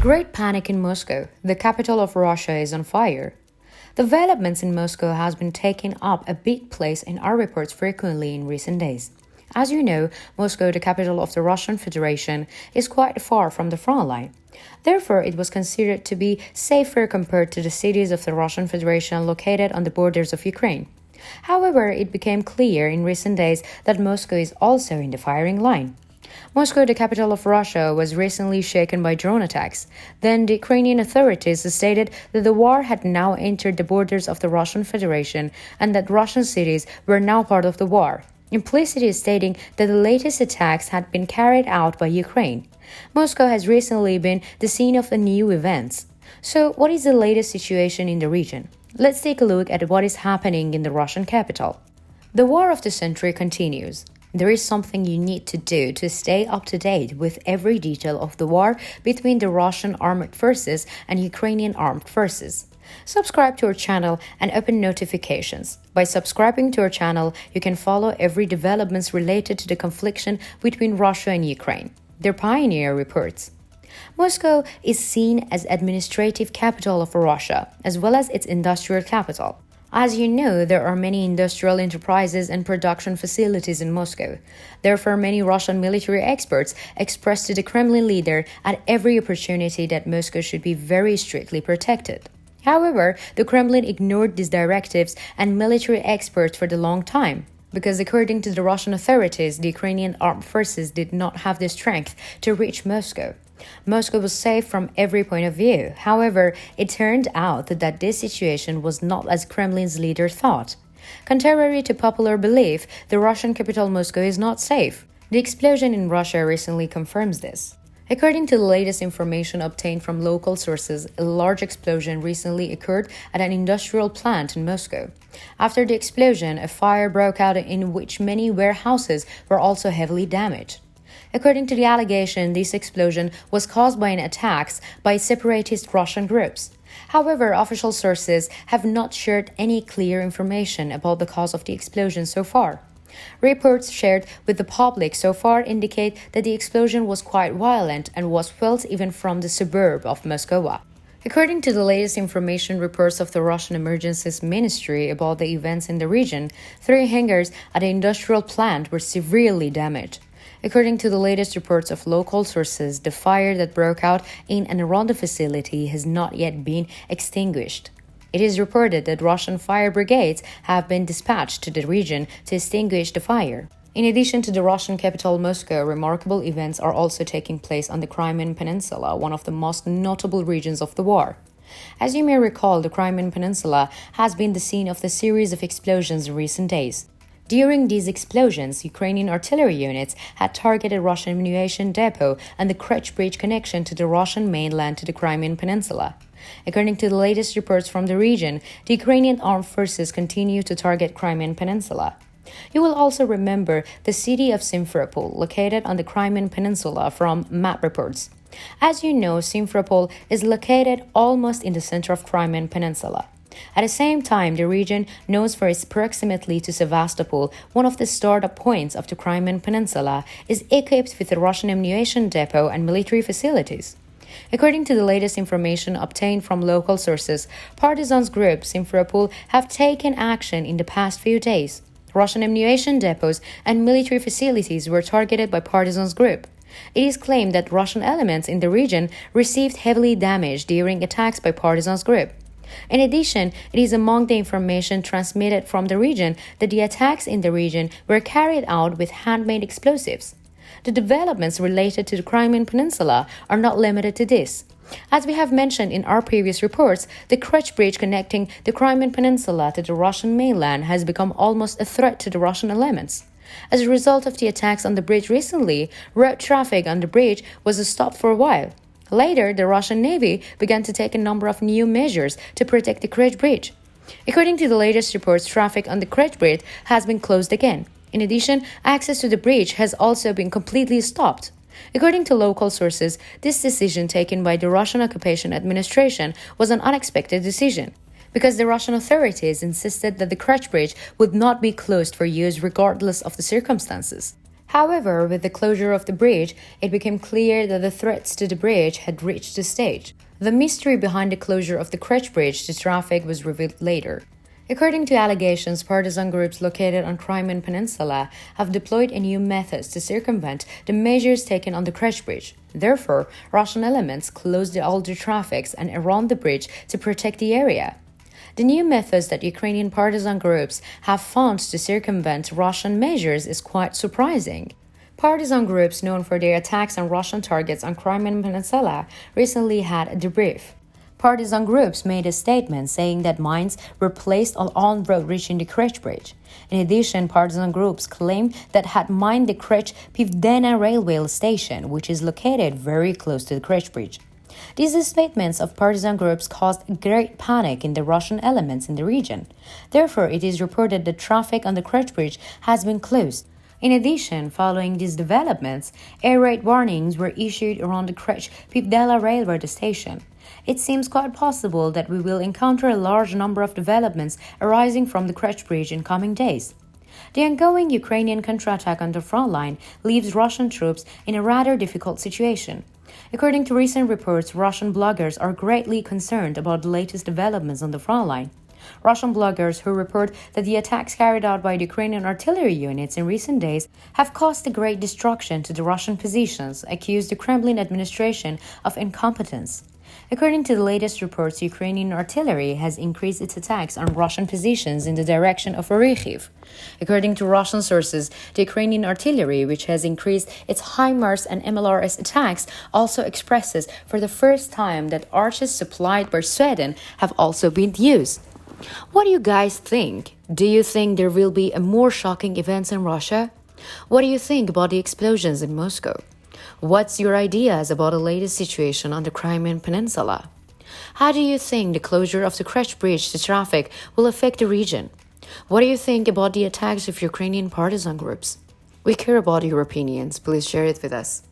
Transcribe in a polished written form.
Great panic in Moscow. The capital of Russia is on fire. Developments in Moscow has been taking up a big place in our reports frequently in recent days. As you know, Moscow, the capital of the Russian Federation, is quite far from the front line. Therefore, it was considered to be safer compared to the cities of the Russian Federation located on the borders of Ukraine. However, it became clear in recent days that Moscow is also in the firing line. Moscow, the capital of Russia, was recently shaken by drone attacks. Then the Ukrainian authorities stated that the war had now entered the borders of the Russian Federation and that Russian cities were now part of the war, implicitly stating that the latest attacks had been carried out by Ukraine. Moscow has recently been the scene of the new events. So, what is the latest situation in the region? Let's take a look at what is happening in the Russian capital. The war of the century continues. There is something you need to do to stay up to date with every detail of the war between the Russian armed forces and Ukrainian armed forces. Subscribe to our channel and open notifications. By subscribing to our channel, you can follow every developments related to the conflict between Russia and Ukraine. Their pioneer reports. Moscow is seen as administrative capital of Russia, as well as its industrial capital. As you know, there are many industrial enterprises and production facilities in Moscow. Therefore, many Russian military experts expressed to the Kremlin leader at every opportunity that Moscow should be very strictly protected. However, the Kremlin ignored these directives and military experts for the long time, because according to the Russian authorities, the Ukrainian armed forces did not have the strength to reach Moscow. Moscow was safe from every point of view. However, it turned out that this situation was not as Kremlin's leader thought. Contrary to popular belief, the Russian capital Moscow is not safe. The explosion in Russia recently confirms this. According to the latest information obtained from local sources, a large explosion recently occurred at an industrial plant in Moscow. After the explosion, a fire broke out in which many warehouses were also heavily damaged. According to the allegation, this explosion was caused by an attack by separatist Russian groups. However, official sources have not shared any clear information about the cause of the explosion so far. Reports shared with the public so far indicate that the explosion was quite violent and was felt even from the suburb of Moscow. According to the latest information reports of the Russian Emergencies Ministry about the events in the region, 3 hangars at the industrial plant were severely damaged. According to the latest reports of local sources, the fire that broke out in and around the facility has not yet been extinguished. It is reported that Russian fire brigades have been dispatched to the region to extinguish the fire. In addition to the Russian capital Moscow, remarkable events are also taking place on the Crimean Peninsula, one of the most notable regions of the war. As you may recall, the Crimean Peninsula has been the scene of the series of explosions in recent days. During these explosions, Ukrainian artillery units had targeted Russian ammunition depot and the Kerch Bridge connection to the Russian mainland to the Crimean Peninsula. According to the latest reports from the region, the Ukrainian armed forces continue to target Crimean Peninsula. You will also remember the city of Simferopol, located on the Crimean Peninsula from map reports. As you know, Simferopol is located almost in the center of Crimean Peninsula. At the same time, the region, known for its proximity to Sevastopol, one of the startup points of the Crimean Peninsula, is equipped with a Russian ammunition depot and military facilities. According to the latest information obtained from local sources, partisan groups in Simferopol have taken action in the past few days. Russian ammunition depots and military facilities were targeted by partisan group. It is claimed that Russian elements in the region received heavily damage during attacks by partisan group. In addition, it is among the information transmitted from the region that the attacks in the region were carried out with handmade explosives. The developments related to the Crimean Peninsula are not limited to this. As we have mentioned in our previous reports, the Kerch Bridge connecting the Crimean Peninsula to the Russian mainland has become almost a threat to the Russian elements. As a result of the attacks on the bridge recently, road traffic on the bridge was stopped for a while. Later, the Russian Navy began to take a number of new measures to protect the Kerch Bridge. According to the latest reports, traffic on the Kerch Bridge has been closed again. In addition, access to the bridge has also been completely stopped. According to local sources, this decision taken by the Russian occupation administration was an unexpected decision, because the Russian authorities insisted that the Kerch Bridge would not be closed for use regardless of the circumstances. However, with the closure of the bridge, it became clear that the threats to the bridge had reached a stage. The mystery behind the closure of the Kerch Bridge to traffic was revealed later. According to allegations, partisan groups located on Crimean Peninsula have deployed new methods to circumvent the measures taken on the Kerch Bridge. Therefore, Russian elements closed the older traffics and around the bridge to protect the area. The new methods that Ukrainian partisan groups have found to circumvent Russian measures is quite surprising. Partisan groups known for their attacks on Russian targets on Crimean Peninsula recently had a debrief. Partisan groups made a statement saying that mines were placed on road reaching the Kerch Bridge. In addition, partisan groups claimed that had mined the Kerch Pivdena railway station, which is located very close to the Kerch Bridge. These statements of partisan groups caused great panic in the Russian elements in the region. Therefore, it is reported that traffic on the Kerch Bridge has been closed. In addition, following these developments, air raid warnings were issued around the Kerch Pivdena railway station. It seems quite possible that we will encounter a large number of developments arising from the Kerch Bridge in coming days. The ongoing Ukrainian counterattack on the front line leaves Russian troops in a rather difficult situation. According to recent reports, Russian bloggers are greatly concerned about the latest developments on the front line. Russian bloggers who report that the attacks carried out by the Ukrainian artillery units in recent days have caused a great destruction to the Russian positions, accuse the Kremlin administration of incompetence. According to the latest reports, Ukrainian artillery has increased its attacks on Russian positions in the direction of Orikhiv. According to Russian sources, the Ukrainian artillery, which has increased its HIMARS and MLRS attacks, also expresses for the first time that arches supplied by Sweden have also been used. What do you guys think? Do you think there will be more shocking events in Russia? What do you think about the explosions in Moscow? What's your ideas about the latest situation on the Crimean Peninsula? How do you think the closure of the Kerch Bridge to traffic will affect the region? What do you think about the attacks of Ukrainian partisan groups? We care about your opinions. Please share it with us.